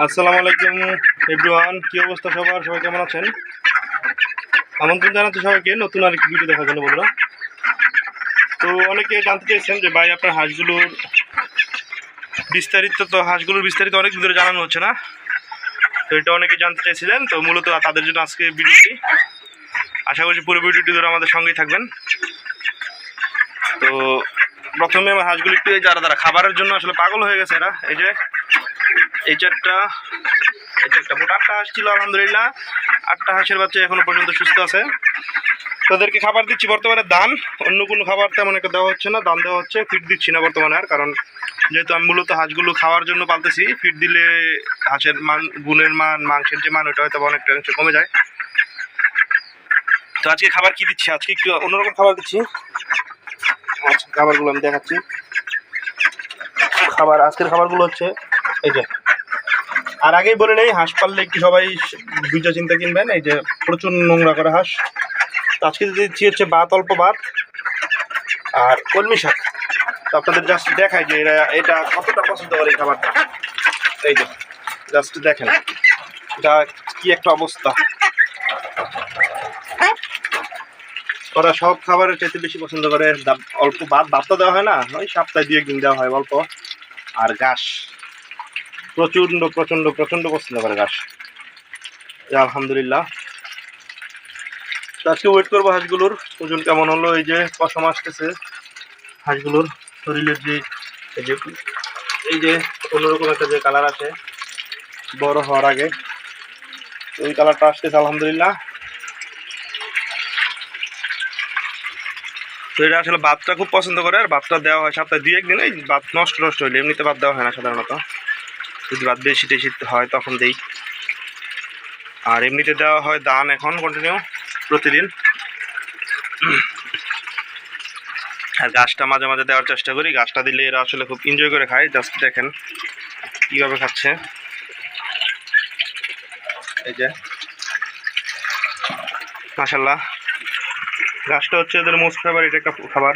আসসালামু আলাইকুম এভরিওয়ান, কি অবস্থা সবার? সবাই কেমন আছেন? আমন্ত্রণ জানাচ্ছি সবাইকে নতুন আরেকটি ভিডিও দেখার জন্য বন্ধুরা। তো অনেকে জানতে চাইছেন যে ভাই আপনার হাঁসগুলোর বিস্তারিত অনেক ধরে জানানো হচ্ছে না, তো এটা অনেকে জানতে চাইছিলেন। তো মূলত তাদের জন্য আজকে ভিডিওটি, আশা করছি পুরো ভিডিওটি ধরে আমাদের সঙ্গেই থাকবেন। তো প্রথমে আমার হাঁসগুলো একটু যারা খাবারের জন্য আসলে পাগল হয়ে গেছে এরা, এই চারটা একটা মোট 8টা হাঁস ছিল। আলহামদুলিল্লাহ 8টা হাঁসের বাচ্চা এখনো পর্যন্ত সুস্থ আছে। তাদেরকে খাবার দিচ্ছি বর্তমানে ধান, অন্য কোনো খাবার তেমন একটা দেওয়া হচ্ছে না, ধান দেওয়া হচ্ছে। ফিড দিচ্ছি না বর্তমানে আর, কারণ যেহেতু আমি মূলত হাঁসগুলো খাওয়ার জন্য পালতেছি। ফিড দিলে হাঁসের গুণের মান, মাংসের যে মান, ওটা হয়তো অনেকটা অংশে কমে যায়। তো আজকে খাবার কি দিচ্ছি, আজকে একটু অন্যরকম খাবার দিচ্ছি। আজকে খাবারগুলো আমি দেখাচ্ছি। আজকের খাবারগুলো হচ্ছে এই যে, আর আগেই বলে নেই, হাঁস পাললে একটু সবাই দুইটা চিন্তা কিনবেন। এই যে প্রচুর নোংরা করে হাঁস। আজকে দিচ্ছি হচ্ছে অল্প ভাত আর কলমি শাক। তো আপনাদের জাস্ট দেখাই যে এটা কতটা পছন্দ করে এই খাবারটা। এই যে জাস্ট দেখেন এটা কি একটা অবস্থা। ওরা সব খাবারের চাইতে বেশি পছন্দ করে অল্প ভাতটা দেওয়া হয় না, ওই সপ্তাহে 2 একদিন দেওয়া হয় অল্প। আর ঘাস প্রচণ্ড প্রচণ্ড প্রচণ্ড পছন্দ করে ঘাস। আলহামদুলিল্লাহ। আজকে ওয়েট করবো হাঁসগুলোর ওজন কেমন হলো। এই যে পশম আসতেছে হাঁসগুলোর শরীরের, যে এই যে অন্যরকম একটা যে কালার আছে বড় হওয়ার আগে, ওই কালারটা আসতেছে আলহামদুলিল্লাহ। তো এটা আসলে ভাতটা খুব পছন্দ করে, আর ভাতটা দেওয়া হয় সপ্তাহে 2 একদিন। এই ভাত নষ্ট হইলে এমনিতে ভাত দেওয়া হয় না সাধারণত, যদি ভাত বেশি টেশি হয় তখন দেই। আর এমনিতে দেওয়া হয় ধান এখন কন্টিনিউ প্রতিদিন। আর ঘাসটা মাঝে মাঝে দেওয়ার চেষ্টা করি, ঘাসটা দিলে এরা আসলে খুব এনজয় করে খায়। জাস্ট দেখেন কীভাবে খাচ্ছে। এই যে মাশাআল্লাহ, ঘাসটা হচ্ছে এদের মোস্ট ফেভারিট একটা খাবার।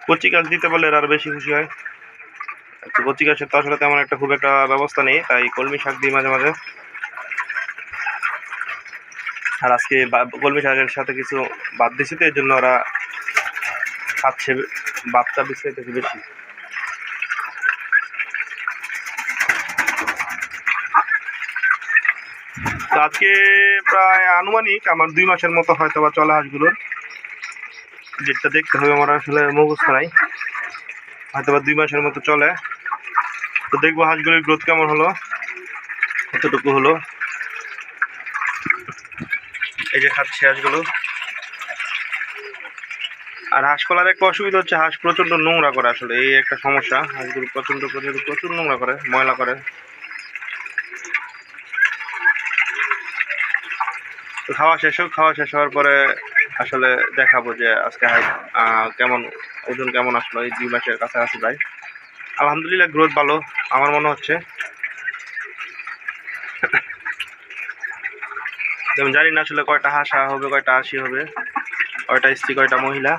কচি ঘাস দিতে পারলে এরা আরও বেশি খুশি হয়। কচি ঘাসের তো আসলে তেমন একটা খুব একটা ব্যবস্থা নেই, তাই কলমি শাক দিই মাঝে মাঝে। আর আজকে কলমি শাকের সাথে কিছু ভাত দিছি, তো এর জন্য ওরা খাচ্ছে, ভাতটা বিস্তারিতেছে বেশি। তো আজকে প্রায় আনুমানিক আমার 2 মাসের মতো হয়তো বা চলে হাঁসগুলোর। যেটা দেখতে হবে, আমার আসলে মুখস্থ নাই, হয়তো বা 2 মাসের মতো চলে। তো দেখবো হাঁসগুলোর গ্রোথ কেমন হলো, কতটুকু হলো। এই যে খাচ্ছে হাঁসগুলো। আর হাঁস পালার একটা অসুবিধা হচ্ছে, হাঁস প্রচণ্ড নোংরা করে, আসলে এই একটা সমস্যা। হাঁসগুলো প্রচুর নোংরা করে, ময়লা করে। তো খাওয়া শেষ হওয়ার পরে আসলে দেখাবো যে আজকে কেমন ওজন কেমন আসলো। এই 2 মাসের কাছাকাছি ভাই, আলহামদুলিল্লাহ গ্রোথ ভালো আমার মনে হচ্ছে। যেমন জানি না আসলে কয়টা হাঁস হবে, কয়টা হাঁসি হবে, কয়টা স্ত্রী, কয়টা মহিলা।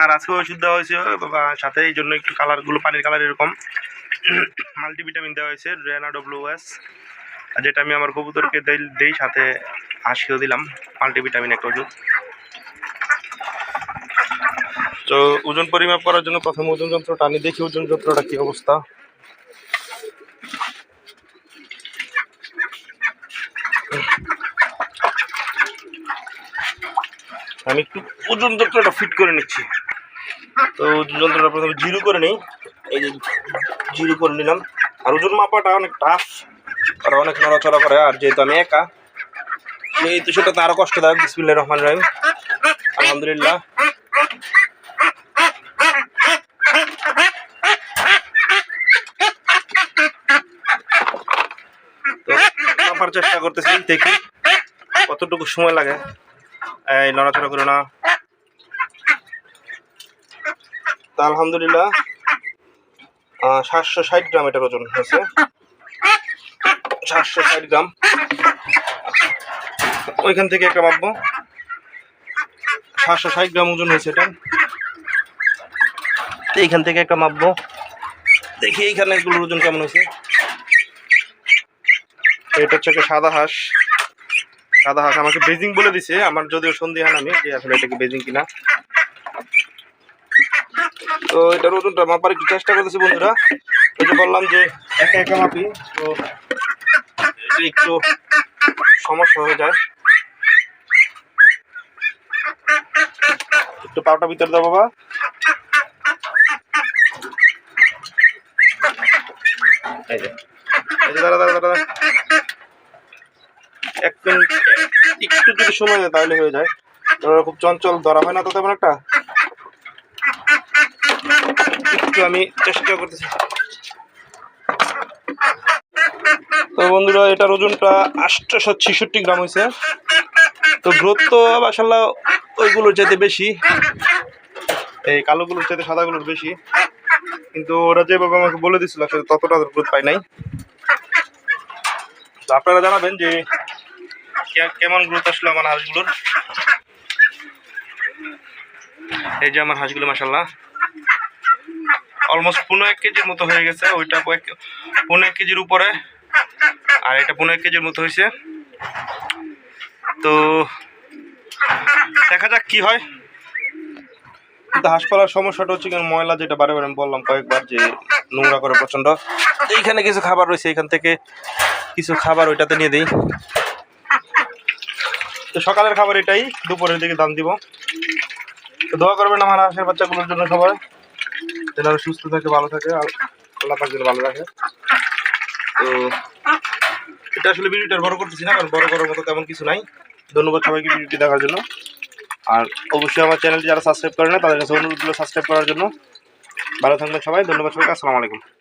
আর আজকে ওষুধ দেওয়া হয়েছে সাথে, এই জন্য একটু কালারগুলো পানির কালার এরকম। মাল্টিভিটামিন দেওয়া হয়েছে RenaWS, যেটা আমি আমার কবুতরকে দিই, সাথে হাঁসকেও দিলাম মাল্টিভিটামিন একটা ওষুধ। তো ওজন পরিমাপ করার জন্য প্রথমে ওজন যন্ত্রটা আনি, দেখি ওজন যন্ত্রটা কি অবস্থা। আমি একটু ওজন যন্ত্রটা ফিট করে নিচ্ছি। তো ওজন যন্ত্রটা প্রথমে জিরো করে নিই। এই যে জিরো করে নিলাম। আর ওজন মাপাটা অনেক টাফ, আর অনেক নড়াচড়া করে। আর যেহেতু আমি একা, এই তো সেটা তো আরও কষ্টদায়ক। বিসমিল্লাহির রহমানির রহিম। আলহামদুলিল্লাহ। তো মাপার চেষ্টা করতেছি, দেখি কতটুকু সময় লাগে। এই নড়াচড়া করে না। তা আলহামদুলিল্লাহ 760 গ্রাম এটার ওজন হয়েছে। 760 গ্রাম। ওইখান থেকে একটা মাপবো। 760 গ্রাম ওজন হয়েছে এটা। তো এইখান থেকে একটা মাপবো, দেখি এইখানে এগুলোর ওজন কেমন হয়েছে। এটা হচ্ছে একটা সাদা হাঁস। সাদা হাঁস আমাকে বেজিং বলে দিছে, আমার যদিও সন্দেহ আমি যে আসলে এটা কি বেজিং কিনা। তো এটার ওজনটা মাপার একটু চেষ্টা করতেছি বন্ধুরা। ওই যে বললাম যে একা একা মাপি, তো এটা একটু সমস্যা হয়ে যায়। একটু পাউটা ভিতরে দাও বাবা। এই যে দাঁড়া দাঁড়া দাঁড়া, এক মিনিট একটু যদি সময় দেয় তাহলে হয়ে যায়। খুব চঞ্চল ধরা হয় না তো তেমন একটা, একটু আমি চেষ্টা করতেছি। তো বন্ধুরা এটার ওজনটা 866 গ্রাম হয়েছে। তো গ্রোথ তো মাশাআল্লাহ ওইগুলোর চাইতে বেশি, এই কালোগুলোর চাইতে সাদাগুলোর বেশি, কিন্তু ওরা যেভাবে আমাকে বলে দিচ্ছিল আসলে ততটা গ্রোথ পাই নাই। তো আপনারা জানাবেন যে কেমন গ্রোথ আসলো আমার হাঁসগুলোর। এই যে আমার হাঁসগুলো মাশাআল্লাহ অলমোস্ট 15 কেজির মতো হয়ে গেছে। ওইটা 15 কেজির উপরে, আর এটা 15 কেজির মতো হয়েছে। তো দেখা যাক কি হয়। কিন্তু হাঁস পালার সমস্যাটা হচ্ছে কেন, ময়লা যেটা বারে বারে আমি বললাম কয়েকবার যে নোংরা করে প্রচণ্ড। এইখানে কিছু খাবার রয়েছে, এইখান থেকে কিছু খাবার ওইটাতে নিয়ে দিই। তো সকালের খাবার এটাই, দুপুরের দিকে দাম দিব। তো দোয়া করবেন আমার হাঁসের বাচ্চাগুলোর জন্য সবাই, যেন সুস্থ থাকে, ভালো থাকে, আল্লাহ পাক যেন ভালো রাখে। তো এটা আসলে ভিডিওটা বড় করতেছি না, কারণ বড় করার মতো তেমন কিছু নাই। ধন্যবাদ সবাইকে ভিডিওটি দেখার জন্য। আর অবশ্যই আমার চ্যানেলটি যারা সাবস্ক্রাইব করে না তাদের কাছে অনুরোধ হলো সাবস্ক্রাইব করার জন্য। ভালো থাকবেন সবাই, ধন্যবাদ সবাইকে, আসসালামু আলাইকুম।